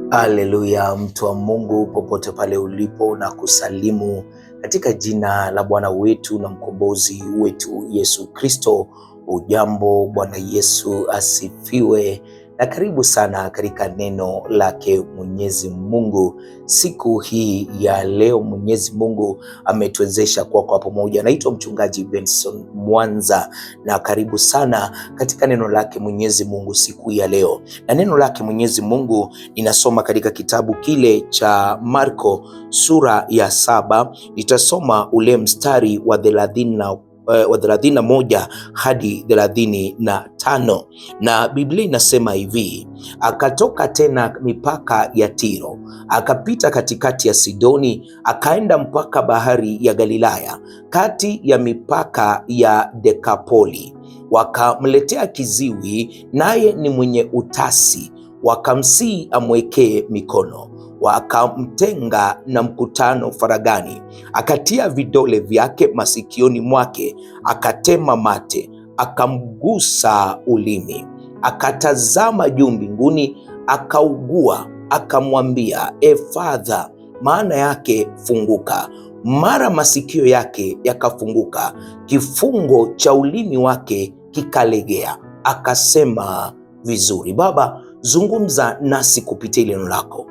Haleluya, mtu wa Mungu popote pale ulipo, na kusalimu katika jina la Bwana wetu na mkombozi wetu Yesu Kristo. Ujambo, Bwana Yesu asifiwe, na karibu sana katika neno lake Mwenyezi Mungu. Siku hii ya leo Mwenyezi Mungu ametuwezesha kuwa kwa pamoja. Naitwa mchungaji Benson Mwanza, na karibu sana katika neno lake Mwenyezi Mungu siku ya leo. Na neno lake Mwenyezi Mungu ninasoma katika kitabu kile cha Marko sura ya 7. Nitasoma ule mstari wa 31 hadi 35, na Biblia inasema hivi: akatoka tena mipaka ya Tiro, akapita katikati ya Sidoni, akaenda mpaka bahari ya Galilaya, kati ya mipaka ya Dekapoli. Wakamletea kiziwi, naye ni mwenye utasi, wakamsihi amwekee mikono. Wakamtenga na mkutano faragani, akatia vidole vyake masikioni mwake, akatema mate, akamgusa ulimi, akatazama juu mbinguni, akaugua, akamwambia, Efatha, maana yake funguka. Mara masikio yake yakafunguka, kifungo cha ulimi wake kikalegea, akasema vizuri. Baba, zungumza nasi kupitia neno lako.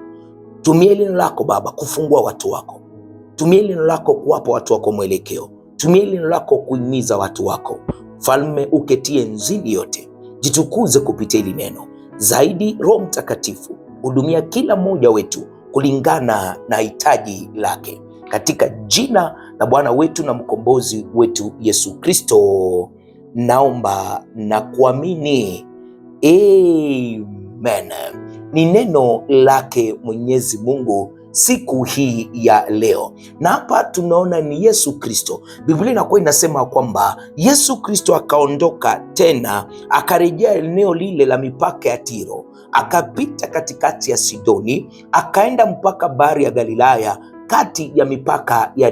Tumia neno lako Baba kufungua watu wako. Tumia neno lako kuwapa watu wako mwelekeo. Tumia neno lako kuhimiza watu wako. Mfalme uketie nzini yote, jitukuze kupitia hili neno. Zaidi Roho Mtakatifu, hudumia kila mmoja wetu kulingana na hitaji lake, katika jina la Bwana wetu na mkombozi wetu Yesu Kristo naomba na kuamini, amen. Ni neno lake Mwenyezi Mungu siku hii ya leo, na hapa tunaona ni Yesu Kristo. Biblia inakuwa inasema kwamba Yesu Kristo akaondoka tena, akarejea eneo lile la mipaka ya Tiro, akapita katikati ya Sidoni, akaenda mpaka bahari ya Galilaya, kati ya mipaka ya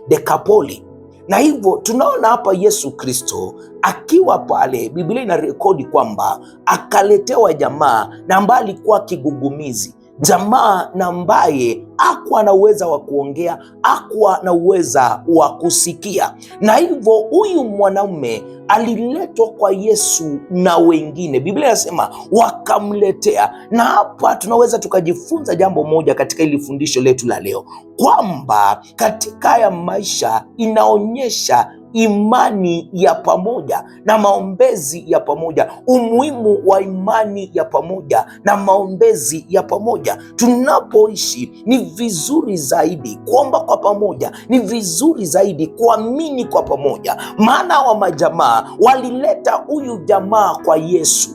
Dekapoli. Na hivyo tunaona hapa Yesu Kristo akiwa pale, Biblia inarekodi kwamba akaletewa jamaa na ambaye alikuwa kigugumizi, jamaa na ambaye hakuwa na uweza wa kuongea, hakuwa na uweza wa kusikia. Na hivyo huyu mwanaume aliletwa kwa Yesu na wengine, Biblia inasema wakamletea. Na hapa tunaweza tukajifunza jambo moja katika hili fundisho letu la leo, kwamba katika haya maisha inaonyesha imani ya pamoja na maombezi ya pamoja, umuhimu wa imani ya pamoja na maombezi ya pamoja. Tunapoishi ni vizuri zaidi kuomba kwa pamoja, ni vizuri zaidi kuamini kwa pamoja. Maana wa majamaa walileta huyu jamaa kwa Yesu,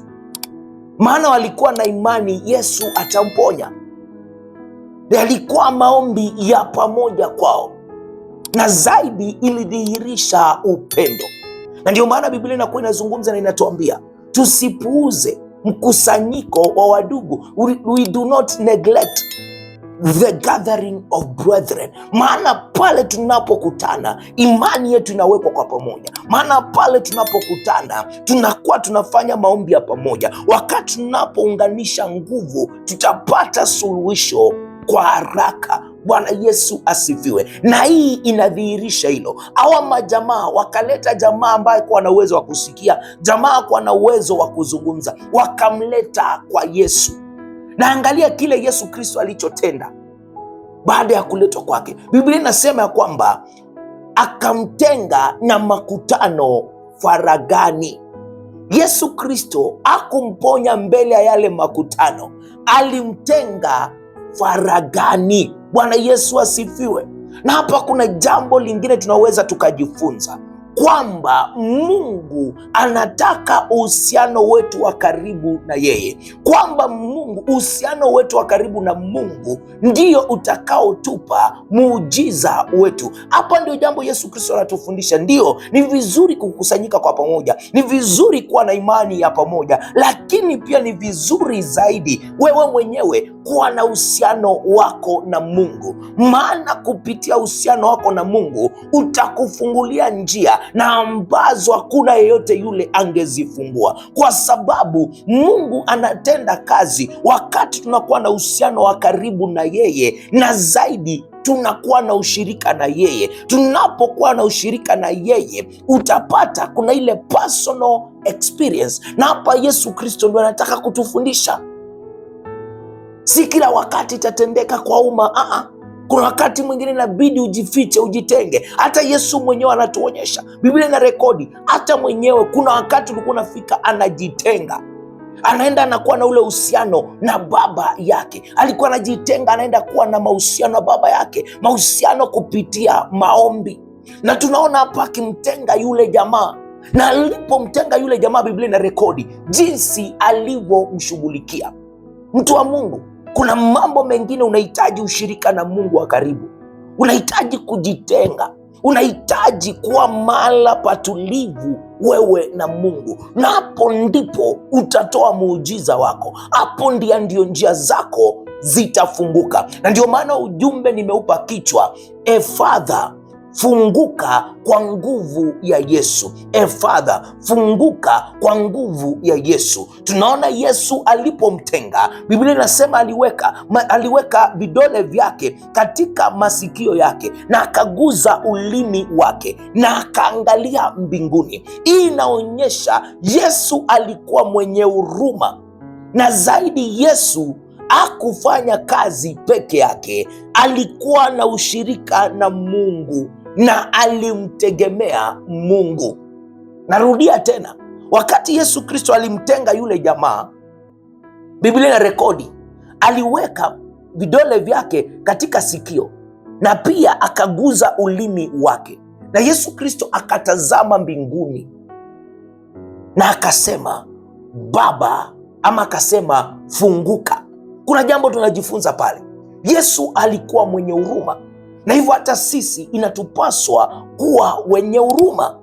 maana walikuwa na imani Yesu atamponya. Yalikuwa maombi ya pamoja kwao, na zaidi ilidhihirisha upendo. Na ndio maana Biblia inakuwa inazungumza na inatuambia tusipuuze mkusanyiko wa wadugu. We do not neglect the gathering of brethren. Maana pale tunapokutana imani yetu inawekwa kwa pamoja. Maana pale tunapokutana tunakuwa tunafanya maombi ya pamoja. Wakati tunapounganisha nguvu, tutapata suluhisho kwa haraka. Bwana Yesu asifiwe. Na hii inadhihirisha hilo. Hawa majamaa wakaleta jamaa ambaye kuwa na uwezo wa kusikia, jamaa kuwa na uwezo wa kuzungumza, wakamleta kwa Yesu. Na angalia kile Yesu Kristo alichotenda baada ya kuletwa kwake. Biblia inasema ya kwamba akamtenga na makutano faragani. Yesu Kristo hakumponya mbele ya yale makutano, alimtenga faragani. Bwana Yesu asifiwe. Na hapa kuna jambo lingine tunaweza tukajifunza, kwamba Mungu anataka uhusiano wetu wa karibu na yeye, kwamba Mungu, uhusiano wetu wa karibu na Mungu ndio utakaotupa muujiza wetu. Hapa ndio jambo Yesu Kristo anatufundisha. Ndio, ni vizuri kukusanyika kwa pamoja, ni vizuri kuwa na imani ya pamoja, lakini pia ni vizuri zaidi wewe mwenyewe kuwa na uhusiano wako na Mungu, maana kupitia uhusiano wako na Mungu utakufungulia njia na ambazo hakuna yeyote yule angezifungua, kwa sababu Mungu anatenda kazi wakati tunakuwa na uhusiano wa karibu na yeye, na zaidi tunakuwa na ushirika na yeye. Tunapokuwa na ushirika na yeye, utapata kuna ile personal experience, na hapa Yesu Kristo ndiye anataka kutufundisha. Si kila wakati itatendeka kwa umma. Kuna wakati mwingine inabidi ujifiche, ujitenge. Hata Yesu mwenyewe anatuonyesha, Biblia ina rekodi, hata mwenyewe kuna wakati ulikuwa unafika anajitenga, anaenda anakuwa na ule uhusiano na baba yake. Alikuwa anajitenga, anaenda kuwa na mahusiano na baba yake, mahusiano kupitia maombi. Na tunaona hapa akimtenga yule jamaa, na alipomtenga yule jamaa, Biblia ina rekodi jinsi alivyomshughulikia. Mtu wa Mungu, kuna mambo mengine unahitaji ushirika na Mungu wa karibu, unahitaji kujitenga, unahitaji kuwa mahala patulivu wewe na Mungu, na hapo ndipo utatoa muujiza wako. Hapo ndio njia zako zitafunguka. Na ndio maana ujumbe nimeupa kichwa, Father, funguka kwa nguvu ya Yesu. Father, funguka kwa nguvu ya Yesu. Tunaona Yesu alipomtenga, Biblia inasema aliweka vidole vyake katika masikio yake na akaguza ulimi wake na akaangalia mbinguni. Hii inaonyesha Yesu alikuwa mwenye huruma, na zaidi Yesu hakufanya kazi peke yake, alikuwa na ushirika na Mungu na alimtegemea Mungu. Narudia tena, wakati Yesu Kristo alimtenga yule jamaa, Biblia ina rekodi aliweka vidole vyake katika sikio na pia akaguza ulimi wake, na Yesu Kristo akatazama mbinguni na akasema Baba, ama akasema funguka. Kuna jambo tunajifunza pale. Yesu alikuwa mwenye huruma, na hivyo hata sisi inatupaswa kuwa wenye huruma.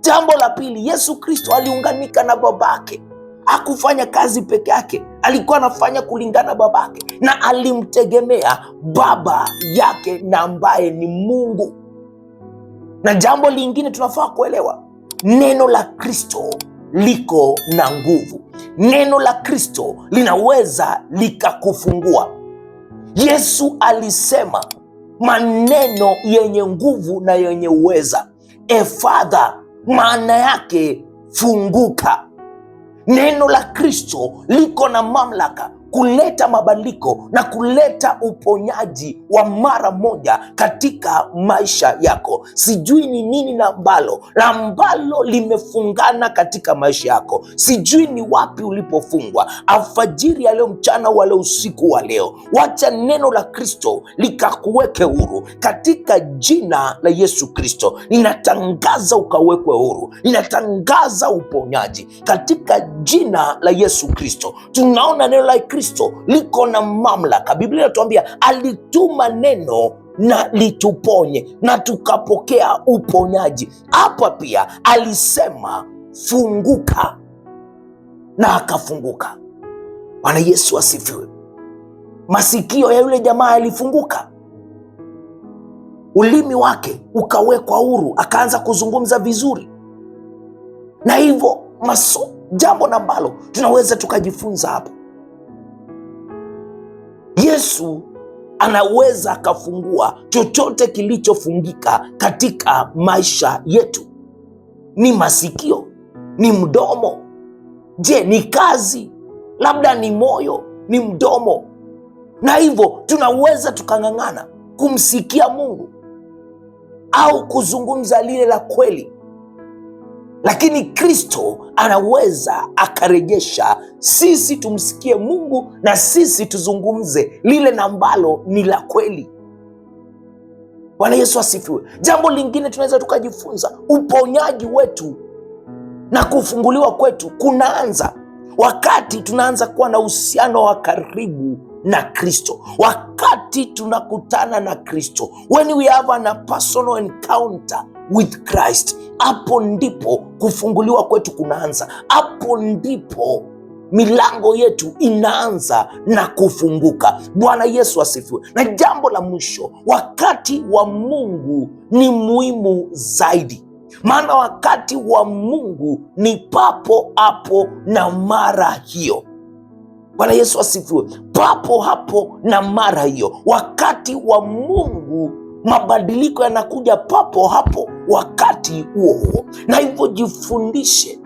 Jambo la pili, Yesu Kristo aliunganika na babake. Hakufanya kazi peke yake, alikuwa anafanya kulingana na babake, na alimtegemea baba yake na ambaye ni Mungu. Na jambo lingine tunafaa kuelewa, neno la Kristo liko na nguvu. Neno la Kristo linaweza likakufungua. Yesu alisema maneno yenye nguvu na yenye uweza. Father, maana yake funguka. Neno la Kristo liko na mamlaka kuleta mabadiliko na kuleta uponyaji wa mara moja katika maisha yako. Sijui ni nini na ambalo limefungana katika maisha yako. Sijui ni wapi ulipofungwa alfajiri ya leo, mchana wa leo, usiku wa leo. Wacha neno la Kristo likakuweke huru katika jina la Yesu Kristo. Ninatangaza ukawekwe huru, ninatangaza uponyaji katika jina la Yesu Kristo. Tunaona neno la Kristo liko na mamlaka. Biblia inatuambia alituma neno na lituponye na tukapokea uponyaji. Hapa pia alisema funguka na akafunguka. Bwana Yesu asifiwe. Masikio ya yule jamaa yalifunguka, ulimi wake ukawekwa huru, akaanza kuzungumza vizuri. Na hivyo jambo ambalo tunaweza tukajifunza hapo, Yesu anaweza akafungua chochote kilichofungika katika maisha yetu. Ni masikio? Ni mdomo? Je, ni kazi? Labda ni moyo? Ni mdomo? Na hivyo tunaweza tukang'ang'ana kumsikia Mungu au kuzungumza lile la kweli, lakini Kristo anaweza akarejesha sisi tumsikie Mungu na sisi tuzungumze lile ambalo ni la kweli. Bwana Yesu asifiwe. Jambo lingine tunaweza tukajifunza, uponyaji wetu na kufunguliwa kwetu kunaanza wakati tunaanza kuwa na uhusiano wa karibu na Kristo, wakati tunakutana na Kristo. When we have a personal encounter with Christ, hapo ndipo kufunguliwa kwetu kunaanza. Hapo ndipo milango yetu inaanza na kufunguka. Bwana Yesu asifiwe. Na jambo la mwisho, wakati wa Mungu ni muhimu zaidi. maana wakati wa Mungu ni papo hapo na mara hiyo. Bwana Yesu asifiwe. Papo hapo na mara hiyo. Wakati wa Mungu mabadiliko yanakuja papo hapo wakati huo huo, na hivyo jifundishe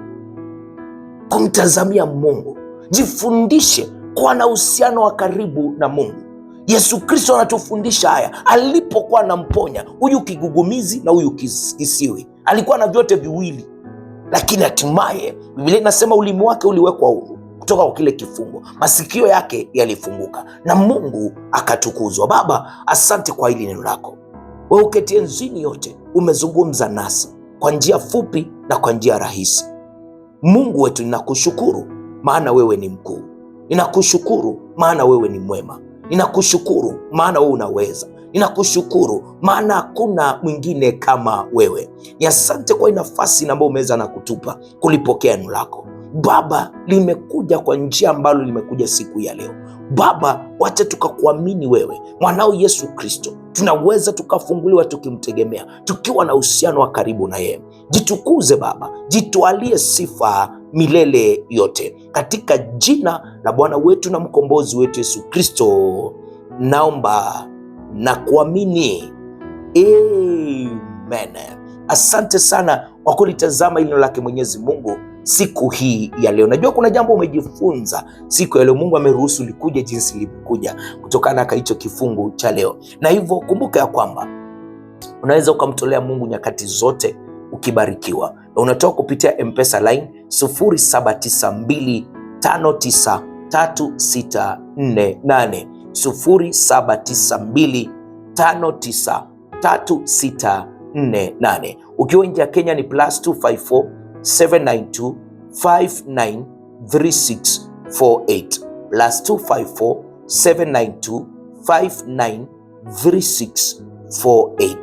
kumtazamia Mungu, jifundishe kuwa na uhusiano wa karibu na Mungu. Yesu Kristo anatufundisha haya alipokuwa anamponya huyu kigugumizi na huyu kisiwi. Alikuwa na vyote viwili, lakini hatimaye Biblia inasema ulimi wake uliwekwa huru kutoka kwa kile kifungo, masikio yake yalifunguka na Mungu akatukuzwa. Baba, asante kwa hili neno lako. Wewe uketie nzini yote umezungumza nasi kwa njia fupi na kwa njia rahisi. Mungu wetu, ninakushukuru maana wewe ni mkuu. Ninakushukuru maana wewe ni mwema. Ninakushukuru maana wewe unaweza. Ninakushukuru maana hakuna mwingine kama wewe. Ni asante kwa nafasi ambayo umeweza na kutupa kulipokea neno lako. Baba, limekuja kwa njia ambalo limekuja siku ya leo. Baba, wacha tukakuamini wewe, mwanao Yesu Kristo. Tunaweza tukafunguliwa tukimtegemea, tukiwa na uhusiano wa karibu na yeye. Jitukuze Baba, jitwalie sifa milele yote, katika jina la Bwana wetu na mkombozi wetu Yesu Kristo naomba na kuamini, amen. Asante sana kwa kulitazama hilo lake Mwenyezi Mungu siku hii ya leo. Najua kuna jambo umejifunza siku ya leo. Mungu ameruhusu likuja jinsi lilikuja kutokana na hicho kifungu cha leo, na hivyo kumbuka ya kwamba unaweza ukamtolea Mungu nyakati zote ukibarikiwa, na unatoka kupitia M-Pesa line 0792593648 0792593648. Ukiwa nje ya Kenya ni +254 792 593648 +254 792 593648.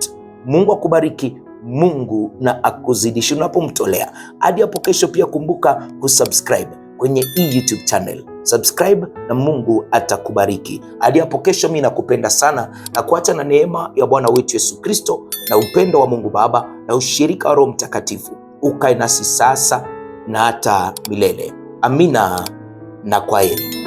Mungu akubariki, Mungu na akuzidishe unapomtolea. Hadi hapo kesho, pia kumbuka kusubscribe kwenye hii YouTube channel. Subscribe na Mungu atakubariki. Hadi hapo kesho, mimi nakupenda sana na kuacha na neema ya Bwana wetu Yesu Kristo na upendo wa Mungu Baba na ushirika wa Roho Mtakatifu ukae nasi sasa na hata milele. Amina na kwaheri.